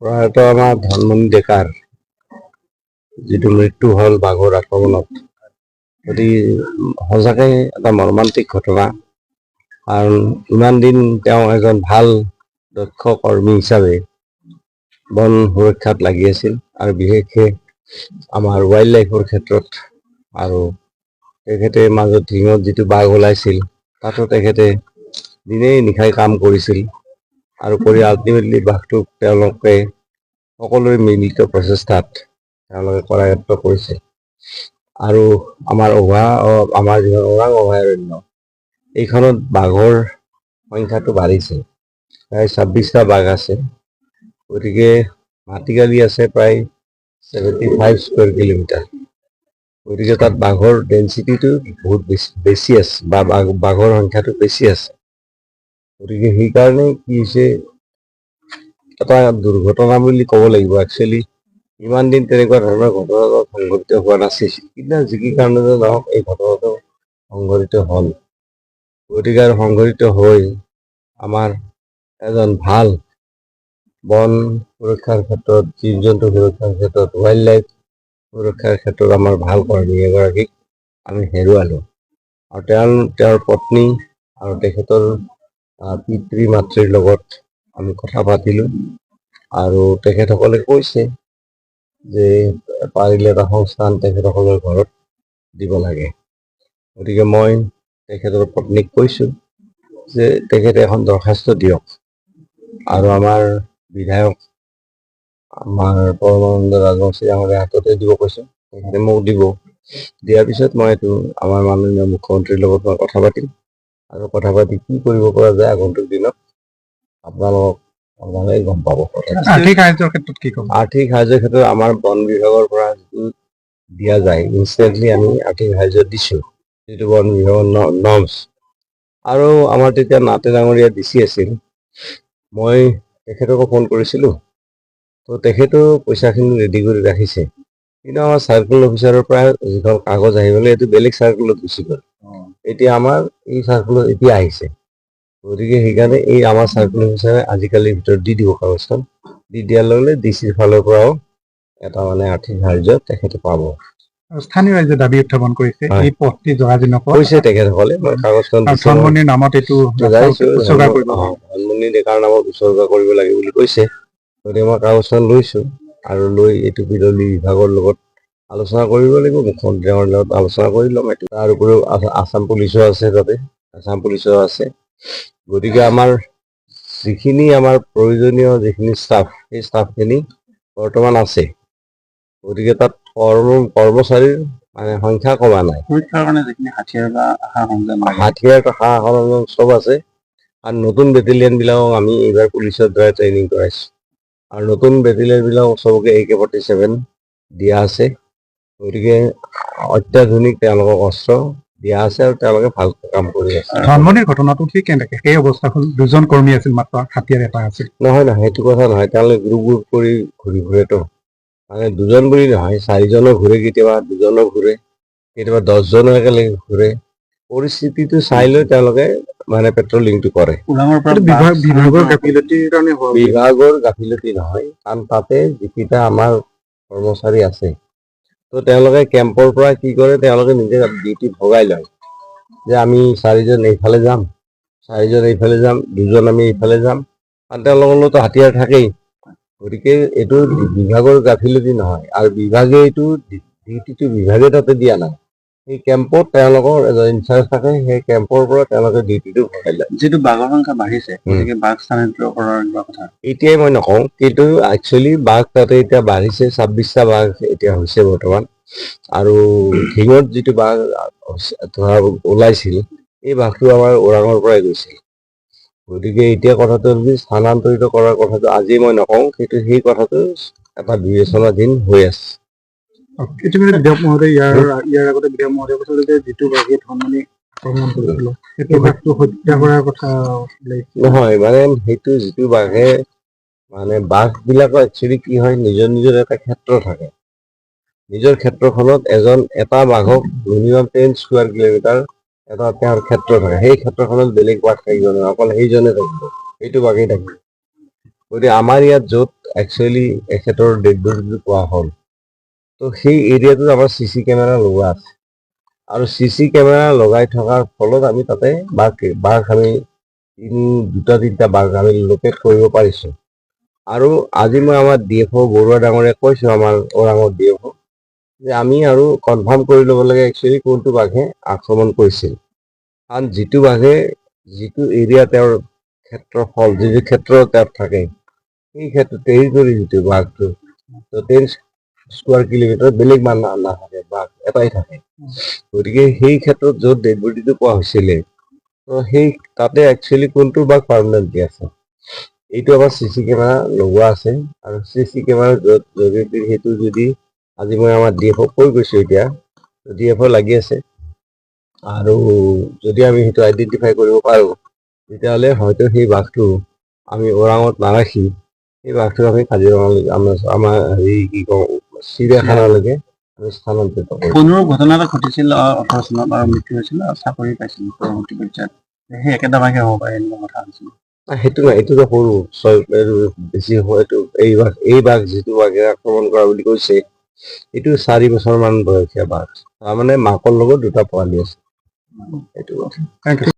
প্ৰয়াত আমাৰ ধনমণি ডেকাৰ যিটো মৃত্যু হ'ল বাঘৰ আক্ৰমণত, অতি সঁচাকে এটা মৰ্মান্তিক ঘটনা। কাৰণ ইমান দিন তেওঁ এজন ভাল দক্ষ কৰ্মী হিচাপে বন সুৰক্ষাত লাগি আছিল, আৰু বিশেষকৈ আমাৰ ৱাইল্ড লাইফৰ ক্ষেত্ৰত। আৰু তেখেতে মাজত ঢিঙত যিটো বাঘ ওলাইছিল, তাতো তেখেতে দিনেই নিশাই কাম কৰিছিল, আৰু কৰি আল্টিমেটলি বাঘটোক তেওঁলোকে সকলোৰে মিলিত প্ৰচেষ্টাত তেওঁলোকে কৰায়ত্ব কৰিছে। আৰু আমাৰ আমাৰ যিখন ওৰাং অভয়াৰণ্য, এইখনত বাঘৰ সংখ্যাটো বাঢ়িছে, প্ৰায় 26টা বাঘ আছে। গতিকে মাটিকালি আছে প্ৰায় 75 স্কুৱেৰ কিলোমিটাৰ। গতিকে তাত বাঘৰ ডেঞ্চিটিটো বহুত বেছি আছে, বা বাঘৰ সংখ্যাটো বেছি আছে। গতিকে সেইকাৰণে কি হৈছে, এটা দুৰ্ঘটনা বুলি ক'ব লাগিব। একচুৱেলি ইমান দিন তেনেকুৱা ধৰণৰ ঘটনা সংঘটিত হোৱা নাছিল, কিন্তু যি কি কাৰণতে নহওক এই ঘটনাটো সংঘটিত হ'ল। গতিকে আৰু সংঘটিত হৈ আমাৰ এজন ভাল বন সুৰক্ষাৰ ক্ষেত্ৰত, জীৱ জন্তু সুৰক্ষাৰ ক্ষেত্ৰত, ৱাইল্ড লাইফ সুৰক্ষাৰ ক্ষেত্ৰত আমাৰ ভাল কৰ্মী এগৰাকীক আমি হেৰুৱালোঁ। আৰু তেওঁৰ পত্নী আৰু তেখেতৰ পিতৃ মাতৃৰ লগত আমি কথা পাতিলোঁ, আৰু তেখেতসকলে কৈছে যে পাৰিলে এটা সংস্থান তেখেতসকলৰ ঘৰত দিব লাগে। গতিকে মই তেখেতৰ পত্নীক কৈছোঁ যে তেখেতে এখন দৰখাস্ত দিয়ক, আৰু আমাৰ বিধায়ক আমাৰ পৰমানন্দ ৰাজবংশী ডাঙৰীয়াৰ হাততে দিব কৈছোঁ। তেখেতে মোক দিব। দিয়াৰ পিছত মই এইটো আমাৰ মাননীয় মুখ্যমন্ত্ৰীৰ লগত মই কথা পাতিম, আৰু কথা পাতি কি কৰিব পৰা যায় আগন্তুক দিনত আপোনালোকে গম পাব। আৰ্থিক সাহায্যৰ ক্ষেত্ৰত কি ক'ব? আৰ্থিক সাহায্যৰ ক্ষেত্ৰত আমাৰ বন বিভাগৰ পৰা যিটো দিয়া যায়, ইনষ্টেণ্টলি আমি আৰ্থিক সাহায্য দিছোঁ, যিটো বন বিভাগৰ নৰ্মছ। আৰু আমাৰ তেতিয়া নাতে ডাঙৰীয়া DC আছিল, মই তেখেতকো ফোন কৰিছিলোঁ। তো তেখেতেও পইচাখিনি ৰেডি কৰি ৰাখিছে, কিন্তু আমাৰ চাৰ্কল অফিচাৰৰ পৰা যিখন কাগজ আহিবলৈ এইটো বেলেগ চাৰ্কুলত গুচি গ'ল। এতিয়া আমাৰ এই চাৰ্কুলত এতিয়া আহিছে। গতিকে সেইকাৰণে এই আমাৰ চাৰ্কুল অফিচাৰে আজিকালিৰ ভিতৰত দি দিব কাগজখন। দি দিয়াৰ লগে লগে DCৰ ফালৰ পৰাও এটা আৰ্থিক সাহায্য তেখেতে পাব। স্থানীয় ৰাইজে দাবী উত্থাপন কৰিছে এই পথটি জৰাজীৰ্ণ পথ, কৈছে তেখেতসকলে, মই কাগজখন ধনমণিৰ নামত এইটো উৎসৰ্গা কৰিব, ধনমণি ডেকাৰ নামত উৎসৰ্গা কৰিব লাগে বুলি কৈছে। গতিকে মই কাগজখন লৈছোঁ, আৰু লৈ এইটো বিৰোধী বিভাগৰ লগত আলোচনা কৰিব লাগিব, মুখ্যমন্ত্ৰীৰ লগত আলোচনা কৰি ল'ম। এইটো তাৰ উপৰিও আছাম পুলিচো আছে, তাতে আছাম পুলিচো আছে। গতিকে আমাৰ যিখিনি আমাৰ প্ৰয়োজনীয় যিখিনি ষ্টাফ, সেই ষ্টাফখিনি বৰ্তমান আছে। গতিকে তাত কৰ্মচাৰীৰ সংখ্যা কমা নাই। সুৰক্ষাৰ কাৰণে যিখিনি হাথিয়াৰ বা সা সৰঞ্জাম চব আছে। আৰু নতুন বেটেলিয়নবিলাকক আমি এইবাৰ পুলিচৰ দ্বাৰা ট্ৰেইনিং কৰাইছোঁ, আৰু নতুন বেটেলিয়নবিলাকক চবকে AK-47 দিয়া আছে। গতিকে অত্যাধুনিক তেওঁলোকক অস্ত্ৰ দিয়া আছে, আৰু তেওঁলোকে ভালকৈ কাম কৰি আছে। ধনমণিৰ ঘটনাটো ঠিক কেনেকৈ সেই অৱস্থাখন? দুজন কৰ্মী আছিল, মাত্ৰ হাতীয়াৰ এটা আছিল। নহয়, সেইটো কথা নহয়। তেওঁলোকে গ্ৰুপ কৰি ঘূৰি ফুৰেতো, দুজন বুলি নহয়, 4জনো ঘূৰে, কেতিয়াবা 2জনো ঘূৰে, কেতিয়াবা 10জনো একেলগে ঘূৰে। পৰিস্থিতিটো চাই লৈ তেওঁলোকে পেট্ৰলিংটো কৰে। বিভাগৰ গাফিলতিৰ কাৰণে বিভাগৰ গাফিলতি নহয়, কাৰণ তাতে যিকেইটা আমাৰ কৰ্মচাৰী আছে, তো তেওঁলোকে কেম্পৰ পৰা কি কৰে, তেওঁলোকে নিজে ডিউটি ভগাই লয়, যে আমি 4জন এইফালে যাম, 4জন এইফালে যাম, 2জন আমি এইফালে যাম, কাৰণ তেওঁলোকৰ লগতো হাতিয়াৰ থাকেই। গতিকে এইটো বিভাগৰ গাফিলতি নহয়, আৰু বিভাগে এইটো ডিউটিটো বিভাগে তাতে দিয়া নাই। সেই কেম্পত তেওঁলোকৰ এজন ইনচাৰ্জ থাকে, সেই কেম্পৰ পৰা তেওঁলোকে ডিউটিটো ভগাই লয়। যিটো বাঘৰ সংখ্যা বাঢ়িছে, গতিকে বাঘ স্থানান্তৰ কৰাৰ কথা এতিয়াই মই নকওঁ, কিন্তু একচুৱেলি বাঘ তাতে এতিয়া বাঢ়িছে, 26টা বাঘ এতিয়া হৈছে বৰ্তমান। আৰু ঢিঙত যিটো বাঘ ধৰা ওলাইছিল, এই বাঘটো আমাৰ ওৰাঙৰ পৰাই গৈছিল। গতিকে এতিয়া কথাটো যদি স্থানান্তৰিত কৰাৰ কথাটো আজি মই নকওঁ, কিন্তু সেই কথাটো এটা বিবেচনাধীন হৈ আছে। ইতিমধ্যে বিধায়ক মহোদয় ইয়াৰ আগতে বিধায়ক মহোদয়ে কৈছিল যে যিটো বাঘে ধনমণি আক্ৰমণ কৰিছিল, সেইটো বাঘটো হত্যা কৰাৰ কথা নহয়। সেইটো যিটো বাঘে বাঘবিলাকৰ একচুৱেলি কি হয়, নিজৰ নিজৰ এটা ক্ষেত্ৰ থাকে। নিজৰ ক্ষেত্ৰখনত এটা বাঘক মিনিমাম 10 স্কুৱেৰ কিলোমিটাৰ এটা তেওঁৰ ক্ষেত্ৰ থাকে। সেই ক্ষেত্ৰখনত বেলেগ বাঘ থাকিব নোৱাৰে, অকল সেইজনে থাকিব, সেইটো বাঘেই থাকিব। গতিকে আমাৰ ইয়াত য'ত একচুৱেলি এখেতৰ ডেড বডিটো পোৱা হ'ল, তো সেই এৰিয়াটোত আমাৰ CC কেমেৰা লগোৱা আছে আৰু CC কেমেৰা লগাই থকাৰ ফলত আমি তাতে বাঘ আমি দুটা তিনিটা বাঘ আমি লোকেট কৰিব পাৰিছোঁ। আৰু আজি মই আমাৰ DFO বৰুৱা ডাঙৰীয়াক কৈছোঁ, আমাৰ ওৰাঙৰ DFO, যে আমি আৰু কনফাৰ্ম কৰি ল'ব লাগে একচুৱেলি কোনটো বাঘে আক্ৰমণ কৰিছিল। কাৰণ যিটো বাঘে যিটো এৰিয়া তেওঁৰ ক্ষেত্ৰফল, যিটো ক্ষেত্ৰ তাত থাকে, সেই ক্ষেত্ৰত টেৰিটৰী যিটো বাঘটো, তো 10 স্কোৱাৰ কিলোমিটাৰ বেলেগ মানুহ নাথাকে, বাঘ এটাই থাকে। গতিকে সেই ক্ষেত্ৰত য'ত ডেড বডিটো পোৱা হৈছিলে, তো সেই তাতে একচুৱেলি কোনটো বাঘ পাৰ্মানেণ্টলি আছে, এইটো আমাৰ CC কেমেৰা লগোৱা আছে। আৰু CC কেমেৰাৰ জৰিয়তে সেইটো যদি আজি মই আমাৰ DFO কৈ গৈছোঁ, এতিয়া DFO লাগি আছে, আৰু যদি আমি সেইটো আইডেণ্টিফাই কৰিব পাৰোঁ, তেতিয়াহ'লে হয়তো সেই বাঘটো আমি ওৰাঙত নাৰাখি সেই বাঘটো আমি কাজিৰঙালৈকে আমাৰ কি কওঁ চিৰিয়াখানালৈকে আমি স্থানান্তৰিত কৰিম। পুনৰ ঘটনা এটা ঘটিছিল 18 চনত আৰু মৃত্যু হৈছিল আৰু চাকৰি পাইছিল পৰৱৰ্তী পৰ্যায়ত, সেই একেটা বাঘে হ'ব পাৰে এনেকুৱা কথা হৈছিল। সেইটো নাই, এইটোতো সৰু বেছি এইটো এই বাঘ যিটো বাঘে আক্ৰমণ কৰা বুলি কৈছে, এইটো 4 বছৰমান বয়সীয়া বাঘ, তাৰমানে মাকৰ লগত দুটা পোৱালি আছে, এইটো কথা। Thank you.